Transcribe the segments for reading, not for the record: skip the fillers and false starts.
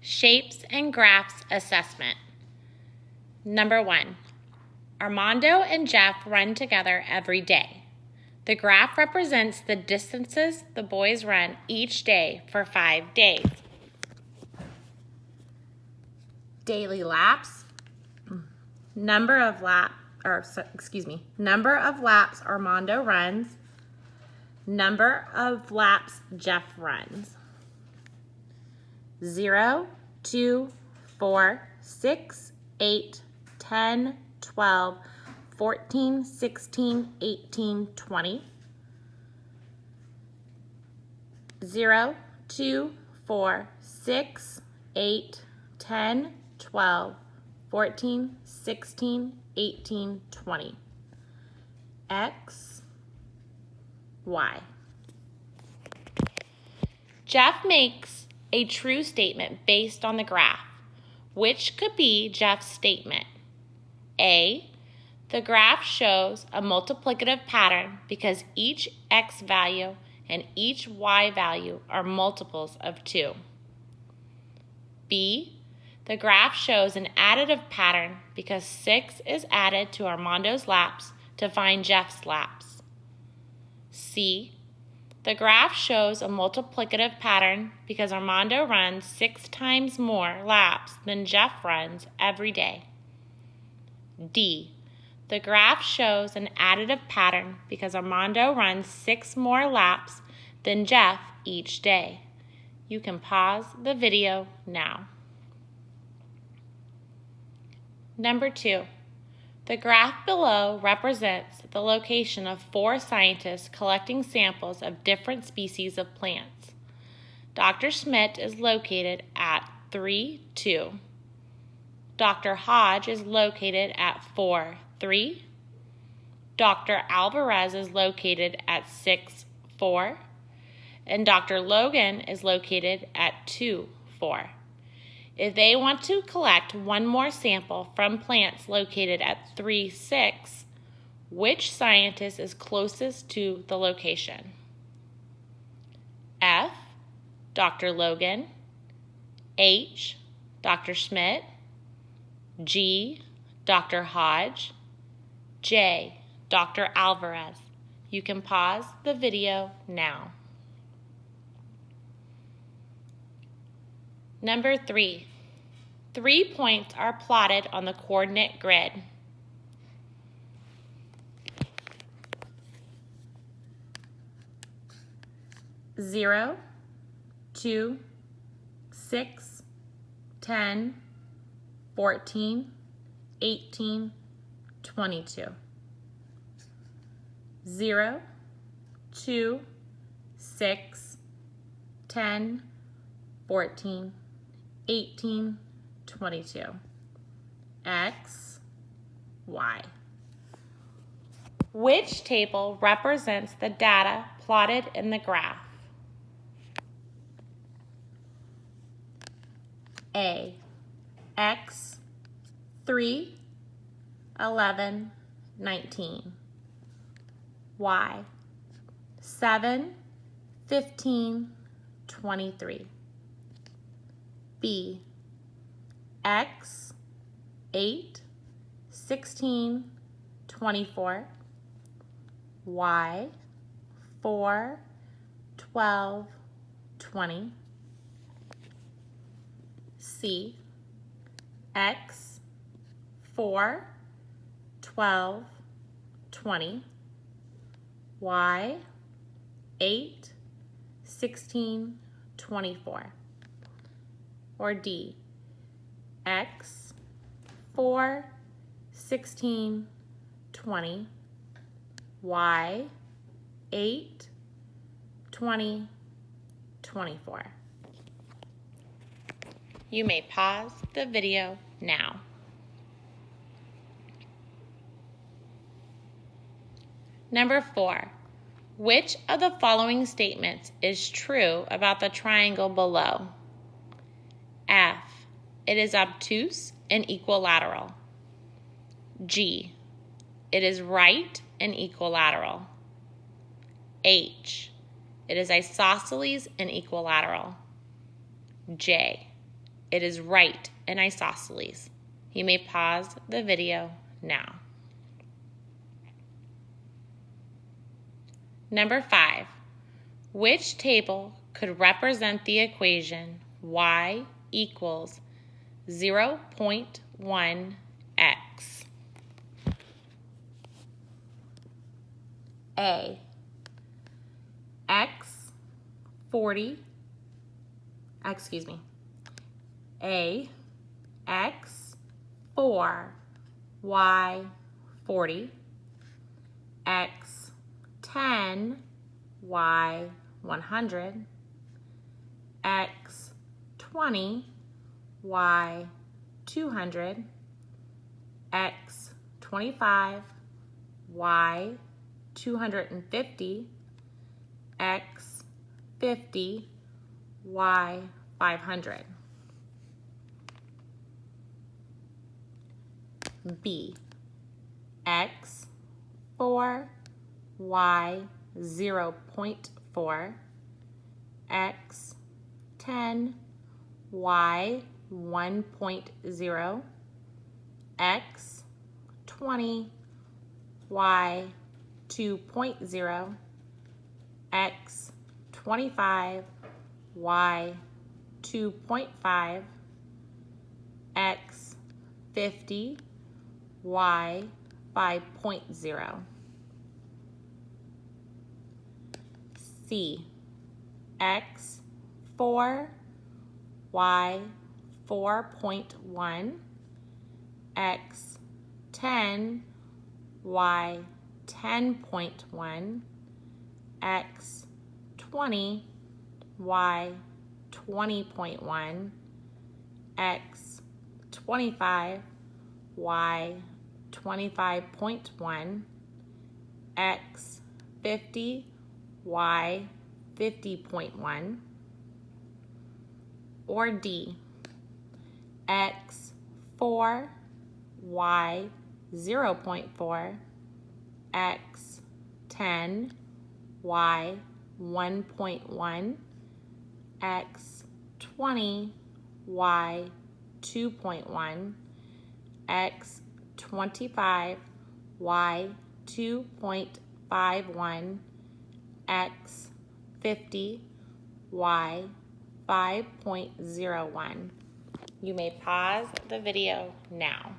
Shapes and Graphs Assessment. Number 1. Armando and Jeff run together every day. The graph represents the distances the boys run each day for 5 days. Daily laps. Number of laps Armando runs. Number of laps Jeff runs. 0, 2, 4, 6, 8, 10, 12, 14, 16, 18, 20. 0, 2, 4, 6, 8, 10, 12, 14, 16, 18, 20. X, Y. Jeff makes a true statement based on the graph. Which could be Jeff's statement? A, the graph shows a multiplicative pattern because each x value and each y value are multiples of 2. B, the graph shows an additive pattern because 6 is added to Armando's laps to find Jeff's laps. C, the graph shows a multiplicative pattern because Armando runs 6 times more laps than Jeff runs every day. D, the graph shows an additive pattern because Armando runs 6 more laps than Jeff each day. You can pause the video now. Number 2. The graph below represents the location of 4 scientists collecting samples of different species of plants. Dr. Schmidt is located at 3-2. Dr. Hodge is located at 4-3. Dr. Alvarez is located at 6-4. And Dr. Logan is located at 2-4. If they want to collect one more sample from plants located at 3-6, which scientist is closest to the location? F, Dr. Logan. H, Dr. Schmidt. G, Dr. Hodge. J, Dr. Alvarez. You can pause the video now. Number 3. 3 points are plotted on the coordinate grid. Zero, 2, 6, 10, 14, 18, 22. 0, 2, 6, 10, 14, 18, 22. X, Y. Which table represents the data plotted in the graph? A, X, 3, 11, 19. Y, 7, 15, 23. B, X, 8, 16, 24. Y, 4, 12, 20. C, X, 4, 12, 20. Y, 8, 16, 24. Or D, X, 4, 16, 20. Y, 8, 20, 24. You may pause the video now. Number 4. Which of the following statements is true about the triangle below? F, it is obtuse and equilateral. G, it is right and equilateral. H, it is isosceles and equilateral. J, It is right in isosceles. You may pause the video now. Number 5. Which table could represent the equation y equals 0.1x? A, x 40, A, x 4, y 40, x 10, y 100, x 20, y 200, x 25, y 250, x 50, y 500. B, x 4, y 0.4, x 10, y 1.0, x 20, y 2.0, x 25, y 2.5, x 50, y 5.0. C, x 4, y 4.1, x 10, y 10.1, x 20, y 20.1, x 25, y 25.1, x 50, y 50.1, or D, x 4, y 0.4, x 10, y 1.1, x 20, y 2.1, x 25, y 2.51, x 50, y 5.01. You may pause the video now.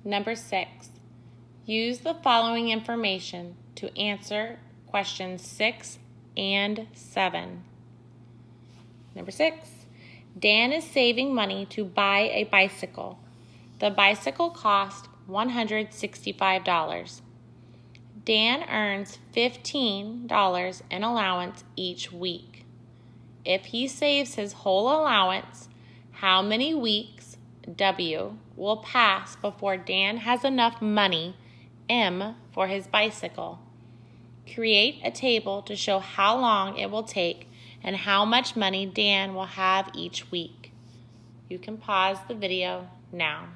Number 6. Use the following information to answer questions 6 and 7. Number 6. Dan is saving money to buy a bicycle. The bicycle cost $165. Dan earns $15 in allowance each week. If he saves his whole allowance, how many weeks, W, will pass before Dan has enough money, M, for his bicycle? Create a table to show how long it will take and how much money Dan will have each week. You can pause the video now.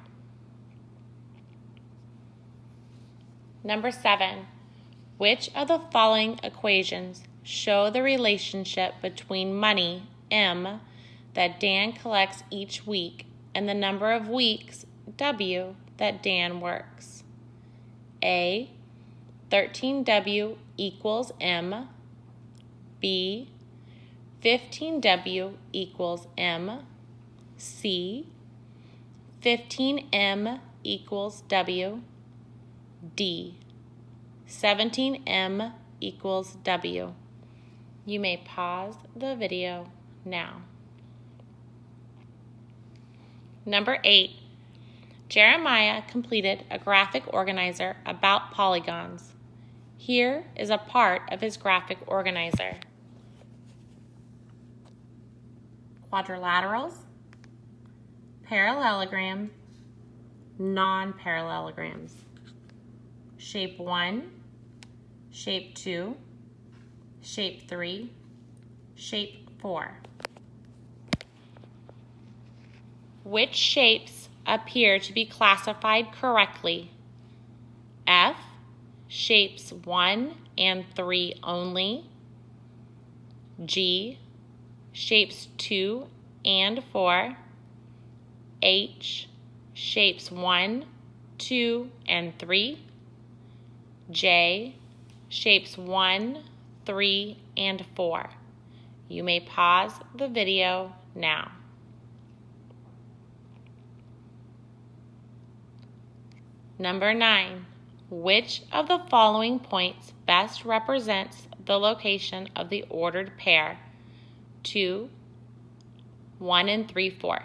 Number 7. Which of the following equations show the relationship between money, M, that Dan collects each week and the number of weeks, W, that Dan works? A, 13W equals M. B, 15W equals M. C, 15M equals W. D, 17M equals W. You may pause the video now. Number 8. Jeremiah completed a graphic organizer about polygons. Here is a part of his graphic organizer. Quadrilaterals, parallelogram, non-parallelograms. Shape 1, shape 2, shape 3, shape 4. Which shapes appear to be classified correctly? F, shapes 1 and 3 only. G, shapes 2 and 4, H, shapes 1, 2, and 3, J, shapes 1, 3, and 4. You may pause the video now. Number 9. Which of the following points best represents the location of the ordered pair 2, 1 and 3/4?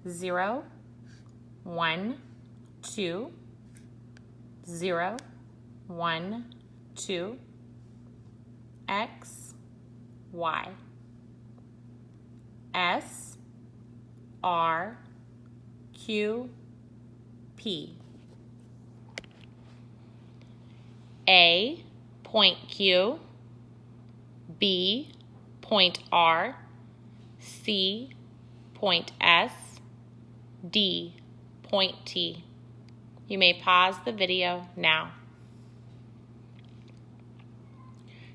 0, 1, 2, 0, 1, 2, X, Y, S, R, Q, P. A, point Q, B, point R, C, point S, D, point T. You may pause the video now.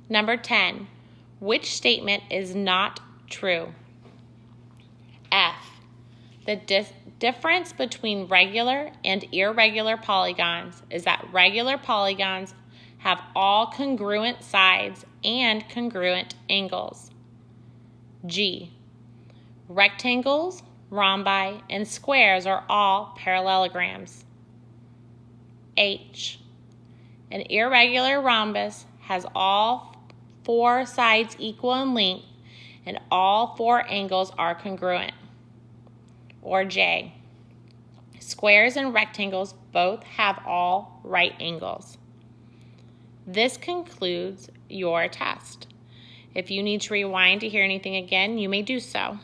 Number 10. Which statement is not true? F. The difference between regular and irregular polygons is that regular polygons have all congruent sides and congruent angles. G. Rectangles, rhombi, and squares are all parallelograms. H. An irregular rhombus has all 4 sides equal in length and all 4 angles are congruent. Or J. Squares and rectangles both have all right angles. This concludes your test. If you need to rewind to hear anything again, you may do so.